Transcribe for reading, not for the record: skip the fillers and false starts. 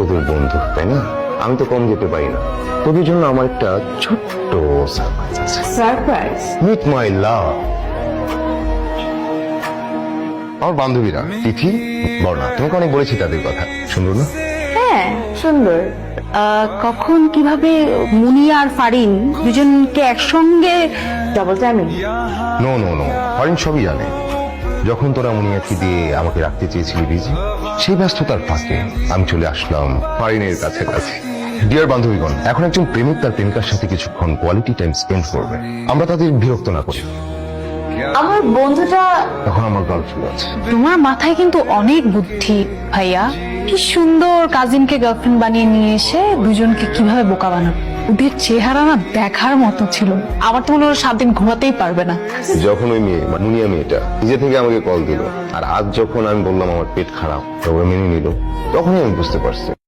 তোদের বন্ধু, তাই না? আমি তো কম যেতে পারি না। তোদের জন্য আমার একটা ছোট্ট সারপ্রাইজ আছে। সারপ্রাইজ? মিট মাই লাভ। আমার বান্ধবীরা তিথি, বর্ণা, তোমাকে অনেক বলেছি তাদের কথা, সুন্দর না? হ্যাঁ, সুন্দর। কখন কিভাবে মুনিয়া আর ফারিন দুজনকে একসঙ্গে double timing? No no no, Farin সবই জানে। যখন তোরা মুনিয়াকে দিয়ে আমাকে রাখতে চেয়েছিলি বিজি, সেই ব্যস্ততার ফাঁকে আমি চলে আসলাম ফারিনের কাছে কাছে। ডিয়ার বান্ধবীগণ, এখন একজন প্রেমিক তার প্রেমিকার সাথে কিছুক্ষণ কোয়ালিটি টাইম স্পেন্ড করবে, আমরা তাদের বিরক্ত না করি। আমার বন্ধুটা। তখন আমার গার্লফ্রেন্ড আছে। তোমার মাথায় কিন্তু অনেক বুদ্ধি ভাইয়া। কি সুন্দর কাজিনকে গার্লফ্রেন্ড বানিয়ে নিয়ে এসে দুজনকে কিভাবে বোকা বানাবে। ওদের চেহারা না দেখার মতো ছিল। আমার তো মনে হয় 7 দিন ঘুমাতেই পারবে না। যখন ওই মেয়ে মুনিয়া মেয়েটা নিজে থেকে আমাকে কল দিল, আর আজ যখন আমি বললাম আমার পেট খারাপ, তবে মেনে নিল, তখনই আমি বুঝতে পারছি